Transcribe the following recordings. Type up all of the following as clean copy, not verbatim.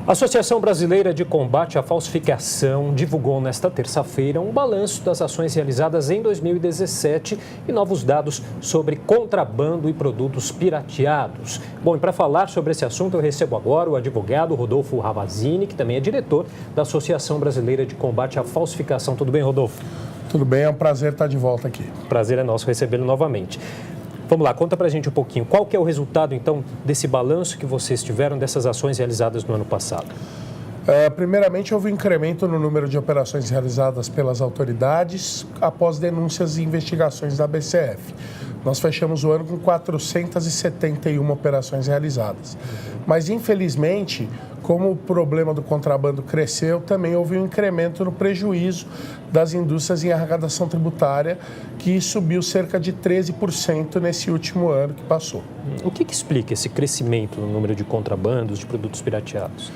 A Associação Brasileira de Combate à Falsificação divulgou nesta terça-feira um balanço das ações realizadas em 2017 e novos dados sobre contrabando e produtos pirateados. Bom, e para falar sobre esse assunto, eu recebo agora o advogado Rodolfo Ravazini, que também é diretor da Associação Brasileira de Combate à Falsificação. Tudo bem, Rodolfo? Tudo bem, é um prazer estar de volta aqui. Prazer é nosso recebê-lo novamente. Vamos lá, conta pra gente um pouquinho. Qual que é o resultado, então, desse balanço que vocês tiveram dessas ações realizadas no ano passado? Primeiramente, houve um incremento no número de operações realizadas pelas autoridades após denúncias e investigações da BCF. Nós fechamos o ano com 471 operações realizadas. Mas, infelizmente, como o problema do contrabando cresceu, também houve um incremento no prejuízo das indústrias em arrecadação tributária, que subiu cerca de 13% nesse último ano que passou. O que explica esse crescimento no número de contrabandos, de produtos pirateados?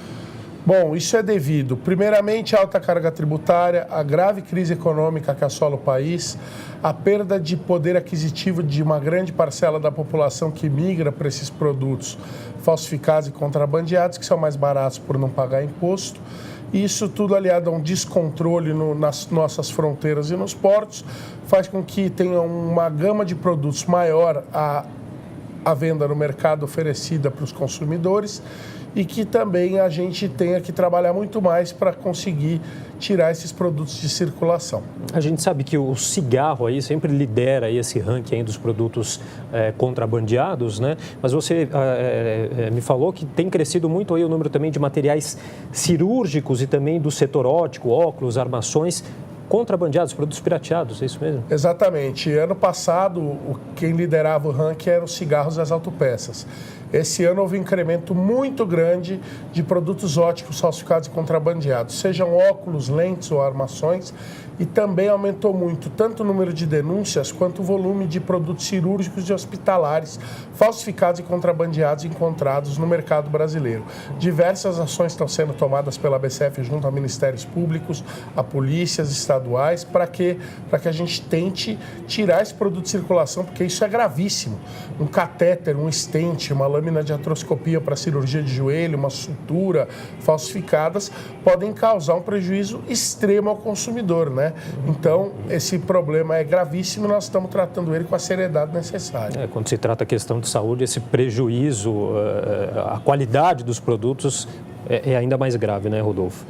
Bom, isso é devido, primeiramente, à alta carga tributária, à grave crise econômica que assola o país, à perda de poder aquisitivo de uma grande parcela da população que migra para esses produtos falsificados e contrabandeados, que são mais baratos por não pagar imposto. Isso tudo aliado a um descontrole nas nossas fronteiras e nos portos, faz com que tenha uma gama de produtos maior à venda no mercado oferecida para os consumidores e que também a gente tenha que trabalhar muito mais para conseguir tirar esses produtos de circulação. A gente sabe que o cigarro aí sempre lidera aí esse ranking aí dos produtos contrabandeados, né? Mas você me falou que tem crescido muito aí o número também de materiais cirúrgicos e também do setor óptico, óculos, armações, contrabandeados, produtos pirateados, é isso mesmo? Exatamente. Ano passado, quem liderava o ranking eram os cigarros e as autopeças. Esse ano houve um incremento muito grande de produtos ópticos falsificados e contrabandeados, sejam óculos, lentes ou armações, e também aumentou muito tanto o número de denúncias quanto o volume de produtos cirúrgicos e hospitalares falsificados e contrabandeados encontrados no mercado brasileiro. Diversas ações estão sendo tomadas pela BCF junto a ministérios públicos, a polícias estaduais, para que a gente tente tirar esse produto de circulação, porque isso é gravíssimo. Um catéter, um stent, uma lâmina de artroscopia para cirurgia de joelho, uma sutura falsificadas, podem causar um prejuízo extremo ao consumidor, né? Então, esse problema é gravíssimo e nós estamos tratando ele com a seriedade necessária. Quando se trata a questão de saúde, esse prejuízo, a qualidade dos produtos é ainda mais grave, né, Rodolfo?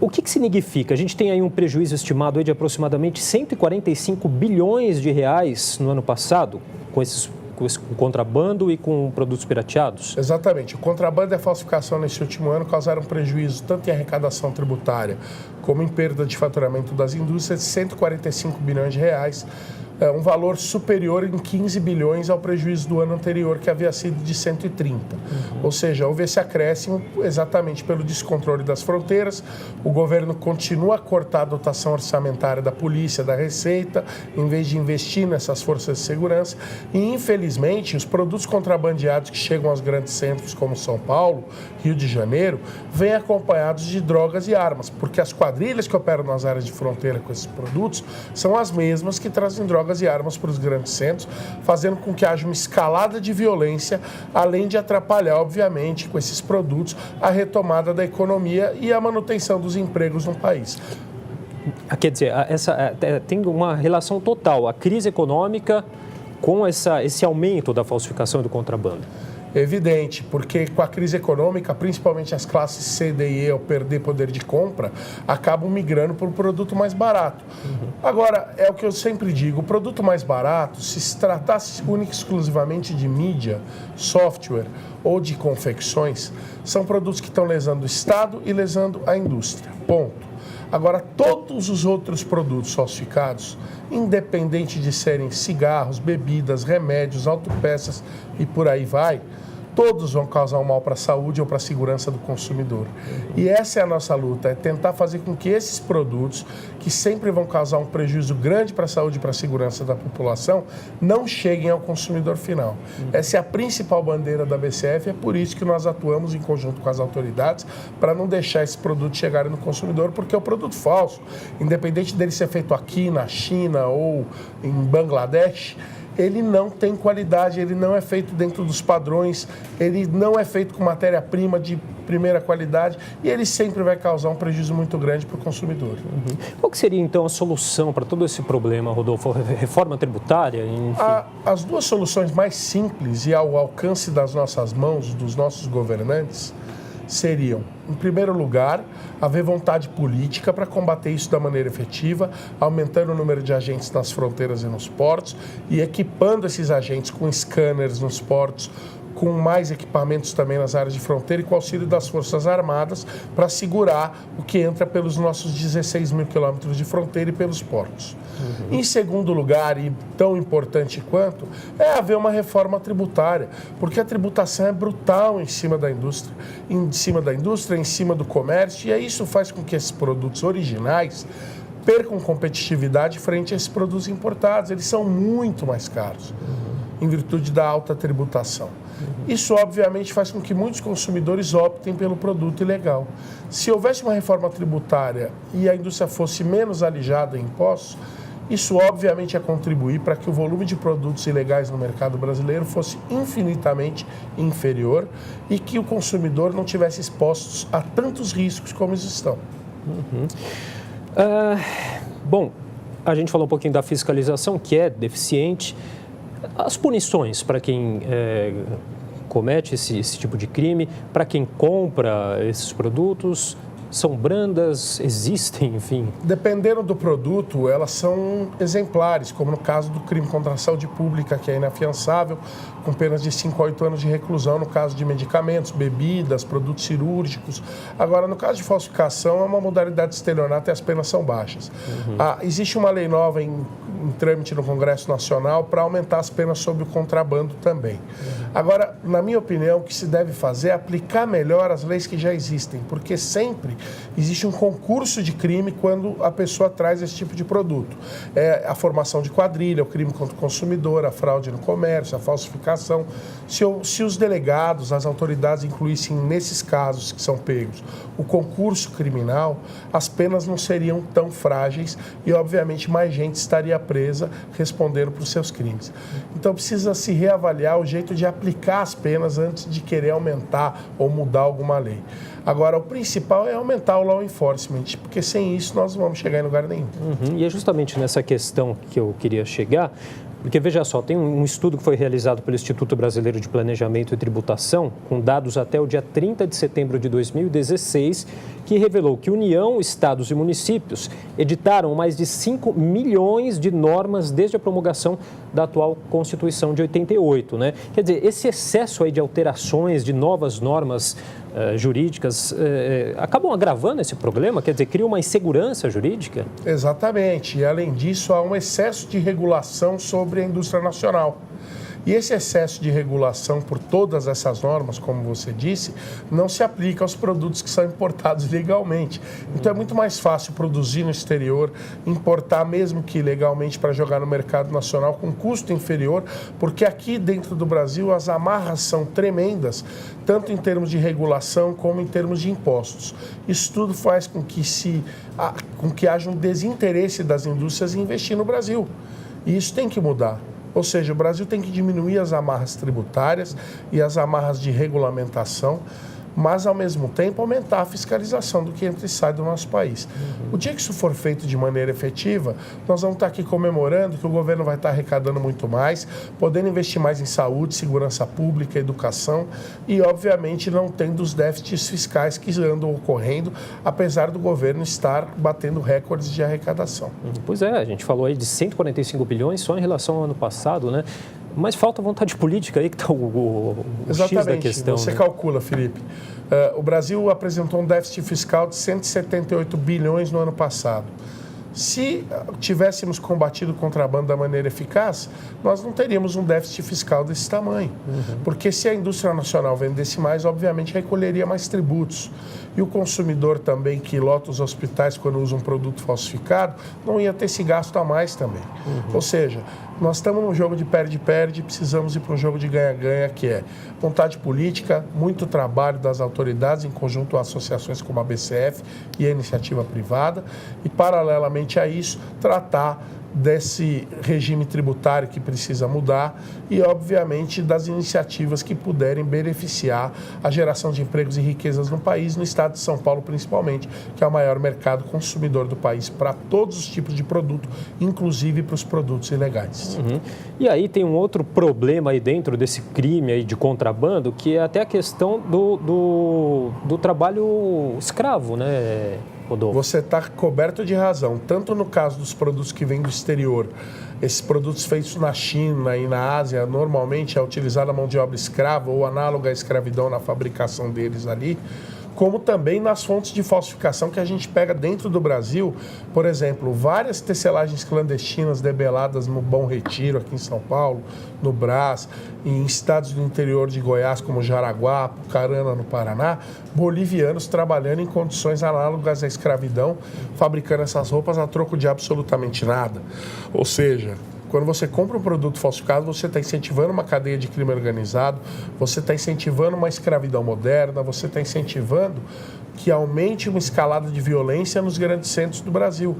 O que significa? A gente tem aí um prejuízo estimado aí de aproximadamente 145 bilhões de reais no ano passado, com contrabando e com produtos pirateados? Exatamente. O contrabando e a falsificação nesse último ano causaram prejuízo tanto em arrecadação tributária como em perda de faturamento das indústrias de 145 bilhões de reais, um valor superior em 15 bilhões ao prejuízo do ano anterior, que havia sido de 130. Ou seja, houve esse acréscimo exatamente pelo descontrole das fronteiras. O governo continua a cortar a dotação orçamentária da polícia, da Receita, em vez de investir nessas forças de segurança. E, infelizmente, os produtos contrabandeados que chegam aos grandes centros como São Paulo, Rio de Janeiro, vêm acompanhados de drogas e armas, porque as quadrilhas que operam nas áreas de fronteira com esses produtos são as mesmas que trazem drogas e armas para os grandes centros, fazendo com que haja uma escalada de violência, além de atrapalhar, obviamente, com esses produtos, a retomada da economia e a manutenção dos empregos no país. Quer dizer, tem uma relação total, a crise econômica com esse aumento da falsificação e do contrabando. Evidente, porque com a crise econômica, principalmente as classes C, D e E, ao perder poder de compra, acabam migrando para o produto mais barato. Agora, é o que eu sempre digo, o produto mais barato, se tratasse única e exclusivamente de mídia, software ou de confecções, são produtos que estão lesando o Estado e lesando a indústria. Ponto. Agora, todos os outros produtos falsificados, independente de serem cigarros, bebidas, remédios, autopeças e por aí vai, todos vão causar um mal para a saúde ou para a segurança do consumidor. E essa é a nossa luta, é tentar fazer com que esses produtos, que sempre vão causar um prejuízo grande para a saúde e para a segurança da população, não cheguem ao consumidor final. Essa é a principal bandeira da BCF, é por isso que nós atuamos em conjunto com as autoridades, para não deixar esse produto chegar no consumidor, porque o produto falso, independente dele ser feito aqui na China ou em Bangladesh, ele não tem qualidade, ele não é feito dentro dos padrões, ele não é feito com matéria-prima de primeira qualidade e ele sempre vai causar um prejuízo muito grande para o consumidor. Qual que seria, então, a solução para todo esse problema, Rodolfo? Reforma tributária? Enfim. As duas soluções mais simples e ao alcance das nossas mãos, dos nossos governantes, seriam, em primeiro lugar, haver vontade política para combater isso da maneira efetiva, aumentando o número de agentes nas fronteiras e nos portos e equipando esses agentes com scanners nos portos, com mais equipamentos também nas áreas de fronteira e com o auxílio das Forças Armadas para segurar o que entra pelos nossos 16 mil quilômetros de fronteira e pelos portos. Em segundo lugar, e tão importante quanto, é haver uma reforma tributária, porque a tributação é brutal em cima da indústria, em cima do comércio, e isso faz com que esses produtos originais percam competitividade frente a esses produtos importados. Eles são muito mais caros, em virtude da alta tributação. Isso, obviamente, faz com que muitos consumidores optem pelo produto ilegal. Se houvesse uma reforma tributária e a indústria fosse menos alijada em impostos, isso, obviamente, ia contribuir para que o volume de produtos ilegais no mercado brasileiro fosse infinitamente inferior e que o consumidor não tivesse expostos a tantos riscos como eles estão. Bom, a gente falou um pouquinho da fiscalização, que é deficiente. As punições para quem comete esse tipo de crime, para quem compra esses produtos, são brandas, existem, enfim? Dependendo do produto, elas são exemplares, como no caso do crime contra a saúde pública, que é inafiançável, com penas de 5 a 8 anos de reclusão no caso de medicamentos, bebidas, produtos cirúrgicos. Agora, no caso de falsificação, é uma modalidade de estelionato e as penas são baixas. Existe uma lei nova em trâmite no Congresso Nacional para aumentar as penas sobre o contrabando também. Agora, na minha opinião, o que se deve fazer é aplicar melhor as leis que já existem, porque sempre existe um concurso de crime quando a pessoa traz esse tipo de produto. É a formação de quadrilha, o crime contra o consumidor, a fraude no comércio, a falsificação. Se os delegados, as autoridades incluíssem nesses casos que são pegos o concurso criminal, as penas não seriam tão frágeis e, obviamente, mais gente estaria presa respondendo por seus crimes. Então, precisa se reavaliar o jeito de aplicar as penas antes de querer aumentar ou mudar alguma lei. Agora, o principal é aumentar o law enforcement, porque sem isso nós não vamos chegar em lugar nenhum. E é justamente nessa questão que eu queria chegar, porque, veja só, tem um estudo que foi realizado pelo Instituto Brasileiro de Planejamento e Tributação, com dados até o dia 30 de setembro de 2016, que revelou que União, estados e municípios editaram mais de 5 milhões de normas desde a promulgação da atual Constituição de 88, né? Quer dizer, esse excesso aí de alterações, de novas normas jurídicas, acabam agravando esse problema? Quer dizer, cria uma insegurança jurídica? Exatamente. E, além disso, há um excesso de regulação sobre a indústria nacional. E esse excesso de regulação por todas essas normas, como você disse, não se aplica aos produtos que são importados legalmente. Então é muito mais fácil produzir no exterior, importar mesmo que ilegalmente para jogar no mercado nacional com custo inferior, porque aqui dentro do Brasil as amarras são tremendas, tanto em termos de regulação como em termos de impostos. Isso tudo faz com que haja um desinteresse das indústrias em investir no Brasil. E isso tem que mudar. Ou seja, o Brasil tem que diminuir as amarras tributárias e as amarras de regulamentação, mas, ao mesmo tempo, aumentar a fiscalização do que entra e sai do nosso país. O dia que isso for feito de maneira efetiva, nós vamos estar aqui comemorando que o governo vai estar arrecadando muito mais, podendo investir mais em saúde, segurança pública, educação e, obviamente, não tendo os déficits fiscais que andam ocorrendo, apesar do governo estar batendo recordes de arrecadação. Pois é, a gente falou aí de 145 bilhões só em relação ao ano passado, né? Mas falta vontade política aí que está o X da questão. Você calcula, Felipe. O Brasil apresentou um déficit fiscal de 178 bilhões no ano passado. Se tivéssemos combatido o contrabando da maneira eficaz, nós não teríamos um déficit fiscal desse tamanho. Porque se a indústria nacional vendesse mais, obviamente recolheria mais tributos. E o consumidor também, que lota os hospitais quando usa um produto falsificado, não ia ter esse gasto a mais também. Ou seja, nós estamos num jogo de perde-perde e precisamos ir para um jogo de ganha-ganha, que é vontade política, muito trabalho das autoridades, em conjunto a associações como a BCF e a iniciativa privada, e, paralelamente a isso, tratar desse regime tributário que precisa mudar e, obviamente, das iniciativas que puderem beneficiar a geração de empregos e riquezas no país, no estado de São Paulo principalmente, que é o maior mercado consumidor do país para todos os tipos de produto, inclusive para os produtos ilegais. E aí tem um outro problema aí dentro desse crime aí de contrabando, que é até a questão do trabalho escravo, né, Rodolfo? Você está coberto de razão, tanto no caso dos produtos que vêm do exterior, esses produtos feitos na China e na Ásia, normalmente é utilizada a mão de obra escrava ou análoga à escravidão na fabricação deles ali, como também nas fontes de falsificação que a gente pega dentro do Brasil. Por exemplo, várias tecelagens clandestinas debeladas no Bom Retiro, aqui em São Paulo, no Brás, e em estados do interior de Goiás, como Jaraguá, Pucarana, no Paraná, bolivianos trabalhando em condições análogas à escravidão, fabricando essas roupas a troco de absolutamente nada. Ou seja, quando você compra um produto falsificado, você está incentivando uma cadeia de crime organizado, você está incentivando uma escravidão moderna, você está incentivando que aumente uma escalada de violência nos grandes centros do Brasil.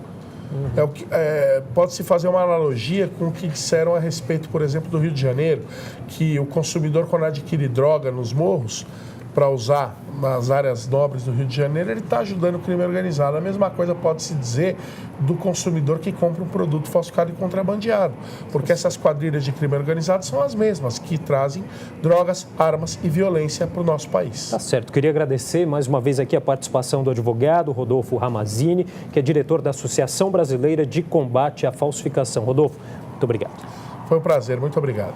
Pode-se fazer uma analogia com o que disseram a respeito, por exemplo, do Rio de Janeiro, que o consumidor, quando adquire droga nos morros, para usar nas áreas nobres do Rio de Janeiro, ele está ajudando o crime organizado. A mesma coisa pode-se dizer do consumidor que compra um produto falsificado e contrabandeado, porque essas quadrilhas de crime organizado são as mesmas que trazem drogas, armas e violência para o nosso país. Tá certo. Queria agradecer mais uma vez aqui a participação do advogado Rodolfo Ramazzini, que é diretor da Associação Brasileira de Combate à Falsificação. Rodolfo, muito obrigado. Foi um prazer, muito obrigado.